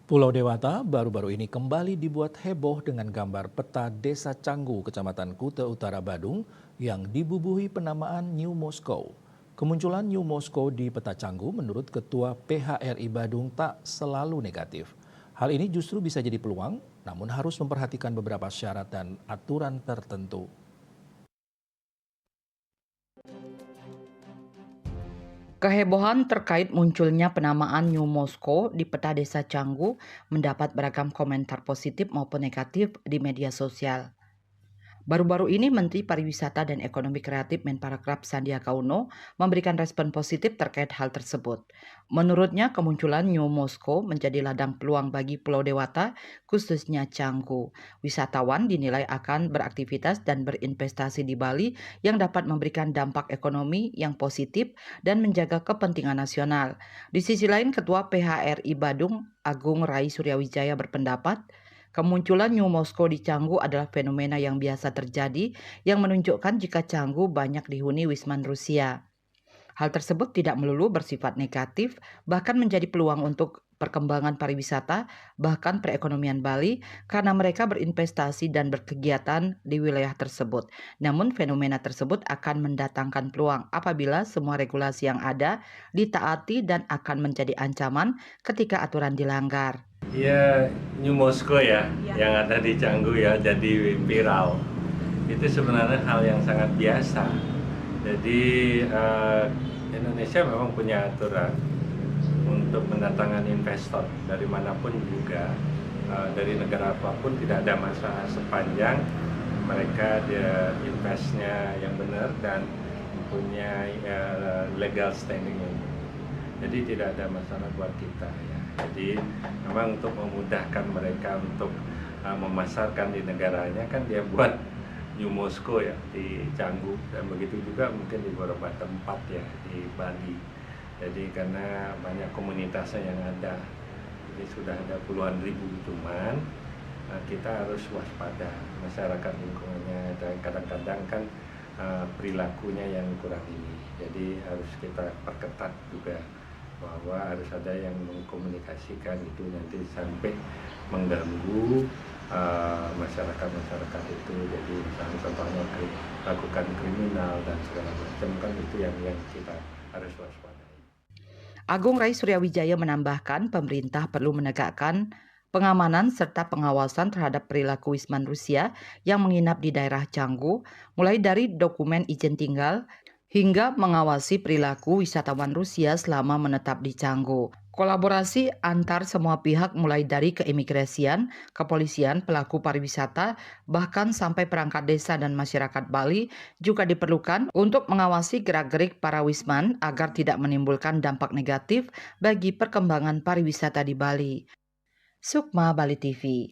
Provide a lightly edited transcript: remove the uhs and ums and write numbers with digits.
Pulau Dewata baru-baru ini kembali dibuat heboh dengan gambar peta Desa Canggu, Kecamatan Kuta Utara, Badung yang dibubuhi penamaan New Moscow. Kemunculan New Moscow di peta Canggu menurut Ketua PHRI Badung tak selalu negatif. Hal ini justru bisa jadi peluang, namun harus memperhatikan beberapa syarat dan aturan tertentu. Kehebohan terkait munculnya penamaan New Moscow di peta Desa Canggu mendapat beragam komentar positif maupun negatif di media sosial. Baru-baru ini Menteri Pariwisata dan Ekonomi Kreatif Menparekraf Sandiaga Uno memberikan respon positif terkait hal tersebut. Menurutnya kemunculan New Moscow menjadi ladang peluang bagi Pulau Dewata, khususnya Canggu. Wisatawan dinilai akan beraktivitas dan berinvestasi di Bali yang dapat memberikan dampak ekonomi yang positif dan menjaga kepentingan nasional. Di sisi lain, Ketua PHRI Badung Agung Rai Suryawijaya berpendapat, kemunculan New Moscow di Canggu adalah fenomena yang biasa terjadi yang menunjukkan jika Canggu banyak dihuni Wisman Rusia. Hal tersebut tidak melulu bersifat negatif, bahkan menjadi peluang untuk perkembangan pariwisata, bahkan perekonomian Bali, karena mereka berinvestasi dan berkegiatan di wilayah tersebut. Namun fenomena tersebut akan mendatangkan peluang apabila semua regulasi yang ada ditaati dan akan menjadi ancaman ketika aturan dilanggar. Ya, New Moscow ya, yang ada di Canggu ya, jadi viral. Itu sebenarnya hal yang sangat biasa. Jadi Indonesia memang punya aturan untuk mendatangkan investor dari manapun juga, dari negara apapun tidak ada masalah sepanjang mereka dia investnya yang benar dan mempunyai legal standing. Jadi tidak ada masalah buat kita ya. Jadi memang untuk memudahkan mereka untuk memasarkan di negaranya kan dia buat New Moscow ya di Canggu, dan begitu juga mungkin di beberapa tempat ya di Bali. Jadi karena banyak komunitasnya yang ada, jadi sudah ada puluhan ribu, cuman kita harus waspada masyarakat lingkungannya, dan kadang-kadang kan perilakunya yang kurang ini. Jadi harus kita perketat juga bahwa harus ada yang mengkomunikasikan itu nanti sampai mengganggu masyarakat itu. Jadi misalnya contohnya lakukan kriminal dan segala macam, kan itu yang kita harus waspadai. Agung Rai Suryawijaya menambahkan pemerintah perlu menegakkan pengamanan serta pengawasan terhadap perilaku Wisman Rusia yang menginap di daerah Canggu, mulai dari dokumen izin tinggal hingga mengawasi perilaku wisatawan Rusia selama menetap di Canggu. Kolaborasi antar semua pihak mulai dari keimigrasian, kepolisian, pelaku pariwisata, bahkan sampai perangkat desa dan masyarakat Bali juga diperlukan untuk mengawasi gerak-gerik para wisman agar tidak menimbulkan dampak negatif bagi perkembangan pariwisata di Bali. Sukma Bali TV.